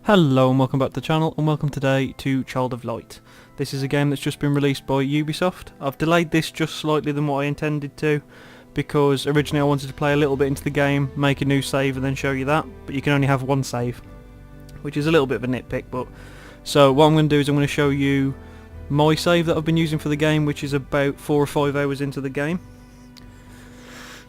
Hello and welcome back to the channel, and welcome today to Child of Light. This is a game that's just been released by Ubisoft. I've delayed this just slightly than what I intended to, because originally I wanted to play a little bit into the game, make a new save and then show you that, but you can only have one save, which is a little bit of a nitpick. But so what I'm going to do is I'm going to show you my save that I've been using for the game, which is about 4 or 5 hours into the game.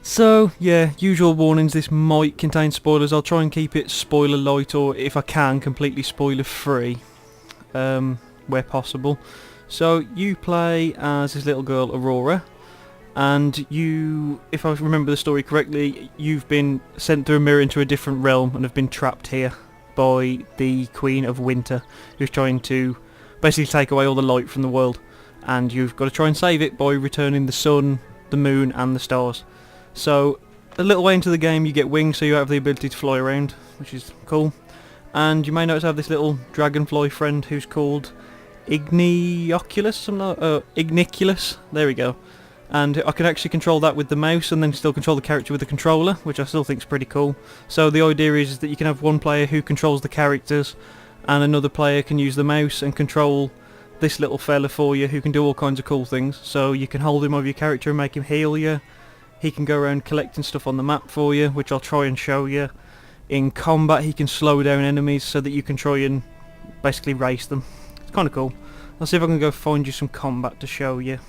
So yeah, usual warnings, this might contain spoilers. I'll try and keep it spoiler light, or if I can, completely spoiler free, where possible. So you play as this little girl Aurora, and you, if I remember the story correctly, you've been sent through a mirror into a different realm and have been trapped here by the Queen of Winter, who's trying to basically take away all the light from the world, and you've got to try and save it by returning the sun, the moon and the stars. So a little way into the game you get wings, so you have the ability to fly around, which is cool. And you may notice I have this little dragonfly friend who's called Igniculus, there we go. And I can actually control that with the mouse and then still control the character with the controller, which I still think is pretty cool. So the idea is that you can have one player who controls the characters and another player can use the mouse and control this little fella for you, who can do all kinds of cool things. So you can hold him over your character and make him heal you. He can go around collecting stuff on the map for you, which I'll try and show you. In combat he can slow down enemies so that you can try and basically race them. It's kind of cool. I'll see if I can go find you some combat to show you.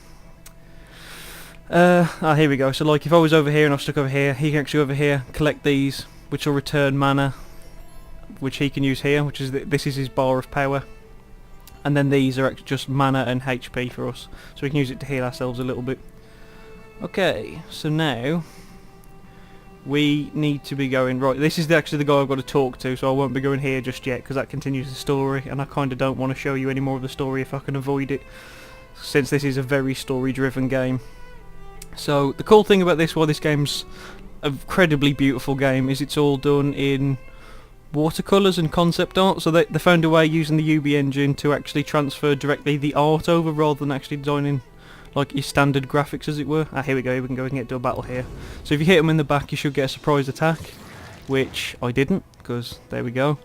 Here we go. So like if I was over here and I was stuck over here, he can actually over here collect these, which will return mana, which he can use here, which is this is his bar of power. And then these are actually just mana and HP for us, so we can use it to heal ourselves a little bit. Okay, so now we need to be going right. This is actually the guy I've got to talk to, so I won't be going here just yet because that continues the story, and I kind of don't want to show you any more of the story if I can avoid it, since this is a very story-driven game. So the cool thing about this, while this game's an incredibly beautiful game, is it's all done in watercolours and concept art. So they found a way using the Ubi engine to actually transfer directly the art over rather than actually designing like your standard graphics, as it were. Here we go, we can go and get to a battle here. So if you hit him in the back you should get a surprise attack, which I didn't, because there we go.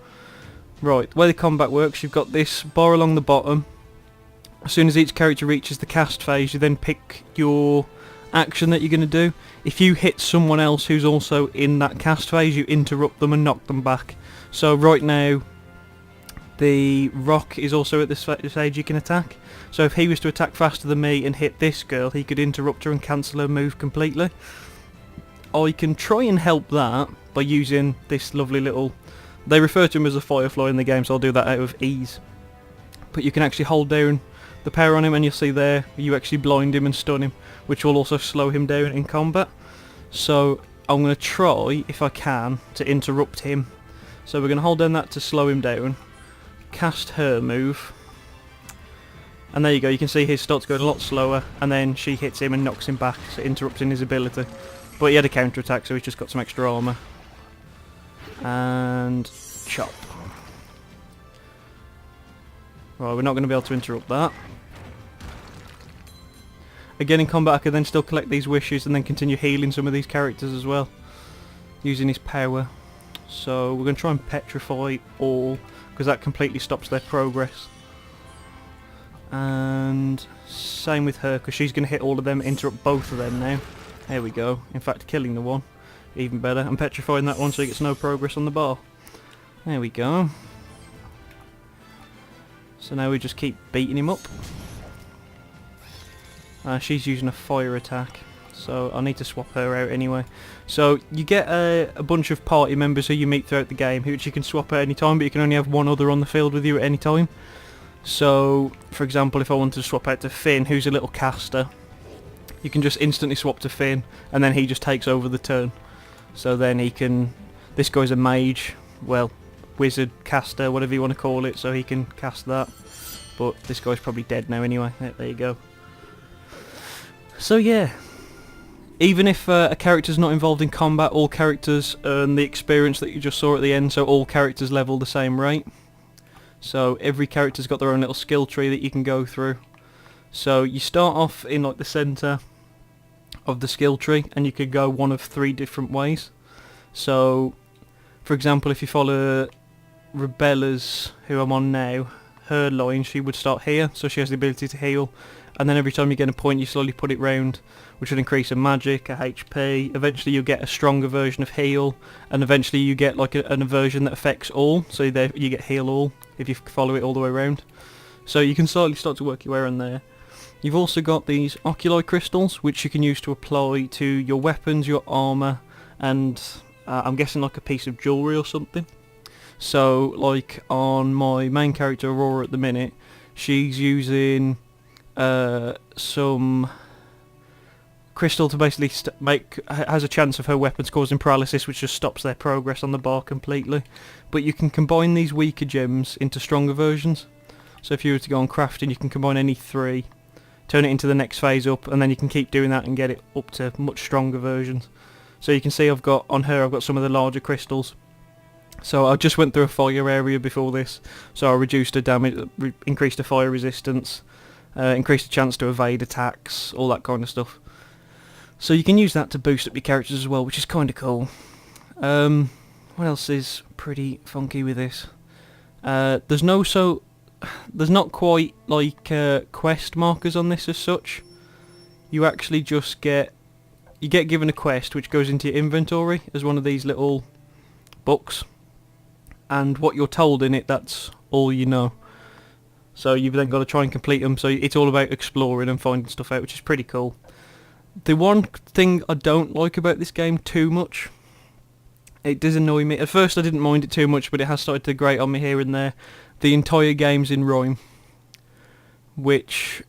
Right, the way the combat works, you've got this bar along the bottom. As soon as each character reaches the cast phase, you then pick your action that you're going to do. If you hit someone else who's also in that cast phase, you interrupt them and knock them back. So right now the rock is also at this stage you can attack. So if he was to attack faster than me and hit this girl, he could interrupt her and cancel her move completely. I can try and help that by using this lovely little... They refer to him as a firefly in the game, so I'll do that out of ease. But you can actually hold down the power on him and you'll see there, you actually blind him and stun him, which will also slow him down in combat. So I'm going to try, if I can, to interrupt him. So we're going to hold down that to slow him down. Cast her move, and there you go, you can see his starts going a lot slower, and then she hits him and knocks him back, so interrupting his ability. But he had a counter attack, so he's just got some extra armour. And chop. Right, we're not going to be able to interrupt that. Again, in combat I can then still collect these wishes and then continue healing some of these characters as well, using his power. So we're going to try and petrify all, because that completely stops their progress. And same with her, because she's going to hit all of them, interrupt both of them now. There we go. In fact, killing the one, even better. And petrifying that one so he gets no progress on the bar. There we go. So now we just keep beating him up. She's using a fire attack, so I need to swap her out anyway. So you get a bunch of party members who you meet throughout the game, which you can swap at any time, but you can only have one other on the field with you at any time. So for example, if I wanted to swap out to Finn, who's a little caster, you can just instantly swap to Finn and then he just takes over the turn. So then he can, this guy's a mage, well, wizard, caster, whatever you want to call it, so he can cast that. But this guy's probably dead now anyway. There you go. So yeah, even if a character's not involved in combat, all characters earn the experience that you just saw at the end, so all characters level the same rate. So every character's got their own little skill tree that you can go through. So you start off in like the centre of the skill tree, and you could go one of 3 different ways. So for example, if you follow Rebella's, who I'm on now, her line, she would start here, so she has the ability to heal, and then every time you get a point you slowly put it round, which would increase her magic, her HP. Eventually you get a stronger version of heal, and eventually you get like a version that affects all, so you get heal all if you follow it all the way around. So you can slowly start to work your way around there. You've also got these oculi crystals, which you can use to apply to your weapons, your armour, and I'm guessing like a piece of jewellery or something. So, like on my main character Aurora at the minute, she's using some crystal to basically has a chance of her weapons causing paralysis, which just stops their progress on the bar completely. But you can combine these weaker gems into stronger versions. So if you were to go on crafting, you can combine any 3, turn it into the next phase up, and then you can keep doing that and get it up to much stronger versions. So you can see I've got some of the larger crystals. So I just went through a fire area before this, so I reduced the damage, increased the fire resistance, increased the chance to evade attacks, all that kind of stuff. So you can use that to boost up your characters as well, which is kind of cool. What else is pretty funky with this? There's not quite like quest markers on this as such. You actually just get given a quest which goes into your inventory as one of these little books, and what you're told in it, that's all you know. So you've then got to try and complete them, so it's all about exploring and finding stuff out, which is pretty cool. The one thing I don't like about this game too much, it does annoy me. At first I didn't mind it too much, but it has started to grate on me here and there. The entire game's in rhyme, which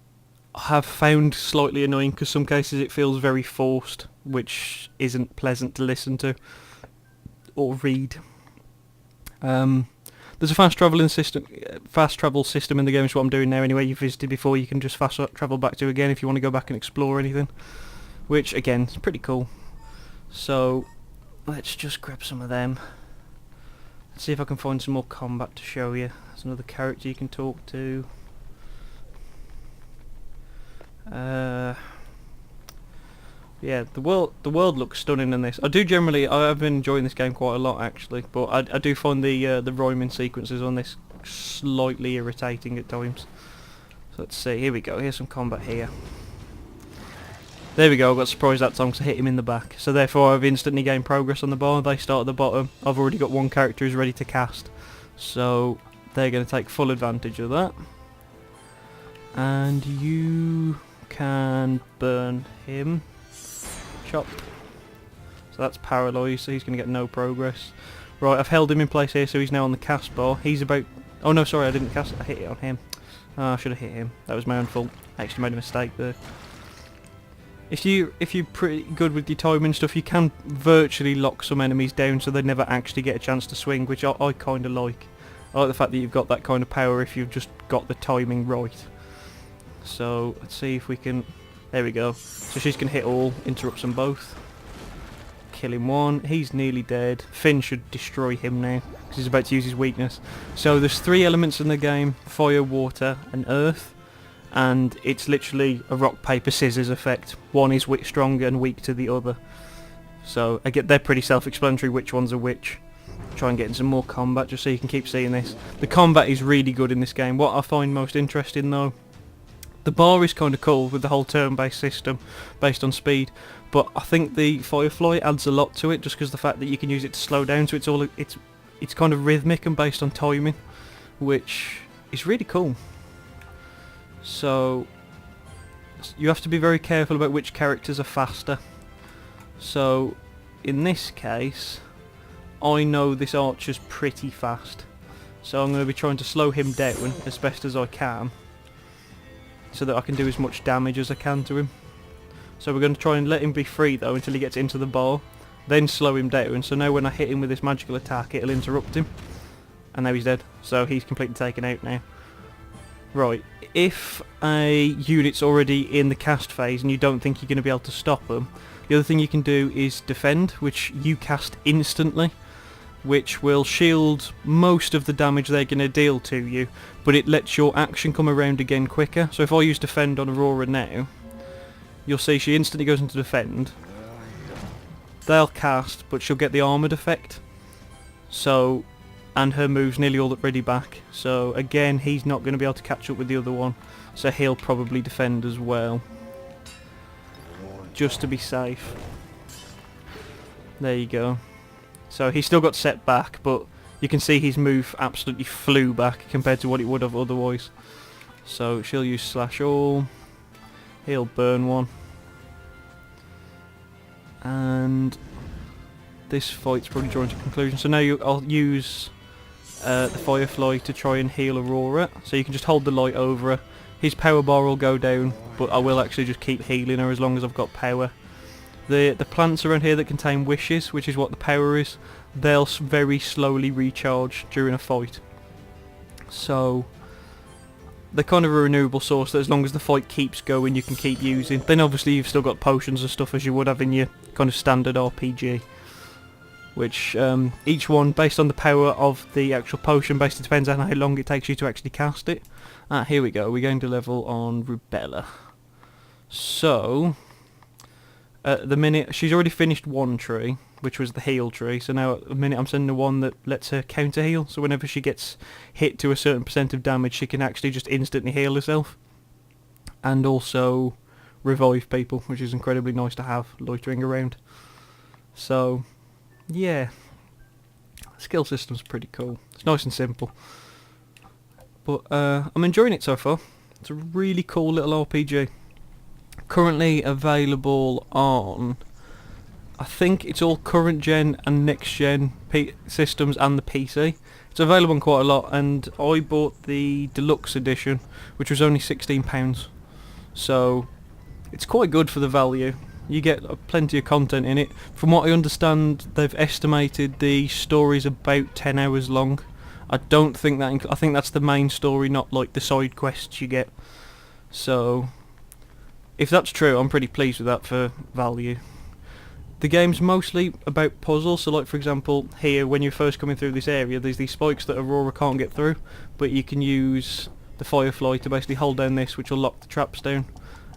I have found slightly annoying, because some cases it feels very forced, which isn't pleasant to listen to or read. There's a fast travel system in the game, is what I'm doing now anyway. You visited before, you can just fast travel back to again if you want to go back and explore anything, which again is pretty cool. So let's just grab some of them. Let's see if I can find some more combat to show you. There's another character you can talk to. Yeah, the world looks stunning in this. I've been enjoying this game quite a lot actually, but I do find the rhyming sequences on this slightly irritating at times. So let's see, here we go, here's some combat here. There we go, I got surprised that time because I hit him in the back. So therefore I've instantly gained progress on the bar. They start at the bottom. I've already got one character who's ready to cast. So they're going to take full advantage of that. And you can burn him. Chop. So that's paralysed, so he's going to get no progress. Right, I've held him in place here, so he's now on the cast bar. He's about... Oh no, sorry, I didn't cast it. I hit it on him. Oh, I should have hit him. That was my own fault. I actually made a mistake there. If you're pretty good with your timing stuff, you can virtually lock some enemies down so they never actually get a chance to swing, which I kind of like. I like the fact that you've got that kind of power if you've just got the timing right. So, let's see if we can... There we go. So she's going to hit all, interrupt them both. Kill him one. He's nearly dead. Finn should destroy him now, because he's about to use his weakness. So there's 3 elements in the game: fire, water and earth. And it's literally a rock, paper, scissors effect. One is stronger and weak to the other. So they're pretty self-explanatory which ones are which. Try and get in some more combat just so you can keep seeing this. The combat is really good in this game. What I find most interesting though, the bar is kind of cool with the whole turn-based system based on speed, but I think the Firefly adds a lot to it just because the fact that you can use it to slow down, so it's kind of rhythmic and based on timing, which is really cool. So you have to be very careful about which characters are faster. So in this case, I know this archer's pretty fast, so I'm going to be trying to slow him down as best as I can, so that I can do as much damage as I can to him. So we're going to try and let him be free though until he gets into the bar, then slow him down, so now when I hit him with this magical attack it'll interrupt him, and now he's dead, so he's completely taken out now. Right, if a unit's already in the cast phase and you don't think you're going to be able to stop them, the other thing you can do is defend, which you cast instantly, which will shield most of the damage they're going to deal to you, but it lets your action come around again quicker. So if I use defend on Aurora now, you'll see she instantly goes into defend. They'll cast, but she'll get the armoured effect. So and her move's nearly already back. So again, he's not going to be able to catch up with the other one. So he'll probably defend as well, just to be safe. There you go. So he's still got set back, but you can see his move absolutely flew back compared to what it would have otherwise. So she'll use slash all. He'll burn one. And this fight's probably drawing to conclusion. So now I'll use the Firefly to try and heal Aurora. So you can just hold the light over her. His power bar will go down, but I will actually just keep healing her as long as I've got power. The plants around here that contain wishes, which is what the power is, they'll very slowly recharge during a fight. So they're kind of a renewable source that as long as the fight keeps going you can keep using. Then obviously you've still got potions and stuff as you would have in your kind of standard RPG. Which each one, based on the power of the actual potion, basically depends on how long it takes you to actually cast it. Here we go, we're going to level on Rubella. So at the minute, she's already finished one tree, which was the heal tree, so now at the minute I'm sending her one that lets her counter heal, so whenever she gets hit to a certain percent of damage she can actually just instantly heal herself. And also revive people, which is incredibly nice to have loitering around. So yeah, skill system's pretty cool. It's nice and simple. But I'm enjoying it so far. It's a really cool little RPG. Currently available on, I think it's all current gen and next gen systems and the PC. It's available on quite a lot, and I bought the deluxe edition, which was only £16. So it's quite good for the value. You get plenty of content in it. From what I understand, they've estimated the story's about 10 hours long. I don't think that. I think that's the main story, not like the side quests you get. So if that's true, I'm pretty pleased with that for value. The game's mostly about puzzles, so like for example here when you're first coming through this area there's these spikes that Aurora can't get through, but you can use the Firefly to basically hold down this, which will lock the traps down,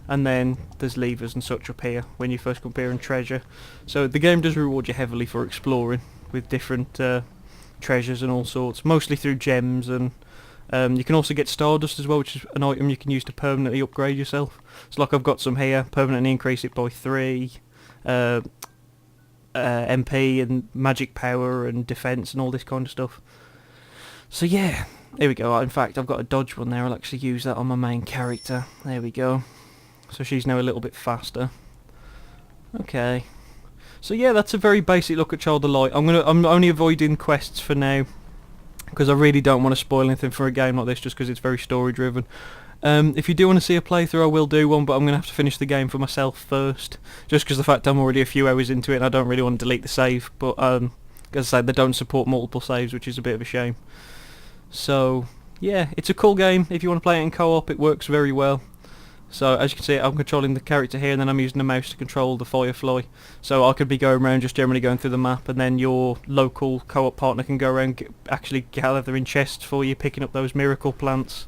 and then there's levers and such up here when you first come up here and treasure. So the game does reward you heavily for exploring with different treasures and all sorts, mostly through gems, and you can also get Stardust as well, which is an item you can use to permanently upgrade yourself. So like I've got some here, permanently increase it by 3 MP and magic power and defense and all this kind of stuff. So yeah, here we go. In fact, I've got a dodge one there. I'll actually use that on my main character. There we go. So she's now a little bit faster. Okay. So yeah, that's a very basic look at Child of Light. I'm only avoiding quests for now, because I really don't want to spoil anything for a game like this, just because it's very story driven. If you do want to see a playthrough, I will do one, but I'm going to have to finish the game for myself first, just because the fact I'm already a few hours into it and I don't really want to delete the save. But as I say, they don't support multiple saves, which is a bit of a shame. So yeah, it's a cool game. If you want to play it in co-op, it works very well. So as you can see, I'm controlling the character here, and then I'm using the mouse to control the Firefly. So I could be going around just generally going through the map, and then your local co-op partner can go around actually gathering chests for you, picking up those miracle plants.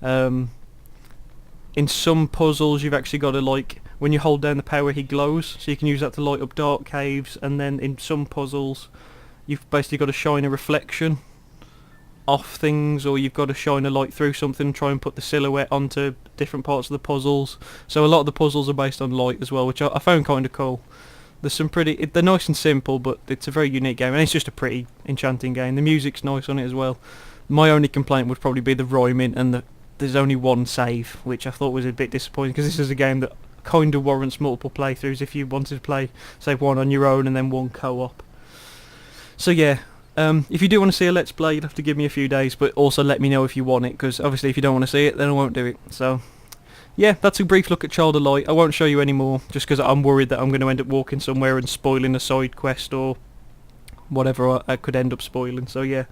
In some puzzles you've actually got to, like, when you hold down the power he glows, so you can use that to light up dark caves, and then in some puzzles you've basically got to shine a reflection off things, or you've got to shine a light through something and try and put the silhouette onto different parts of the puzzles. So a lot of the puzzles are based on light as well, which I found kind of cool. There's some they're nice and simple, but it's a very unique game, and it's just a pretty enchanting game. The music's nice on it as well. My only complaint would probably be the rhyming, and there's only one save, which I thought was a bit disappointing, because this is a game that kind of warrants multiple playthroughs if you wanted to play, say, one on your own and then one co-op. So yeah, if you do want to see a Let's Play, you'd have to give me a few days, but also let me know if you want it, because obviously if you don't want to see it, then I won't do it. So yeah, that's a brief look at Child of Light. I won't show you any more, just because I'm worried that I'm going to end up walking somewhere and spoiling a side quest or whatever I could end up spoiling. So yeah,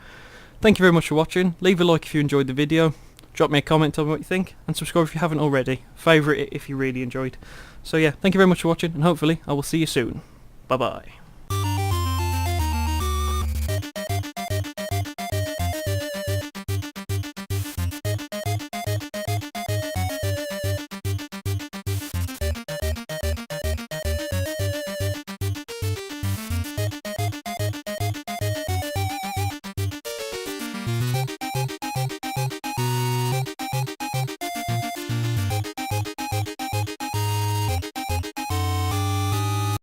thank you very much for watching. Leave a like if you enjoyed the video. Drop me a comment, tell me what you think, and subscribe if you haven't already. Favourite it if you really enjoyed. So yeah, thank you very much for watching, and hopefully I will see you soon. Bye bye.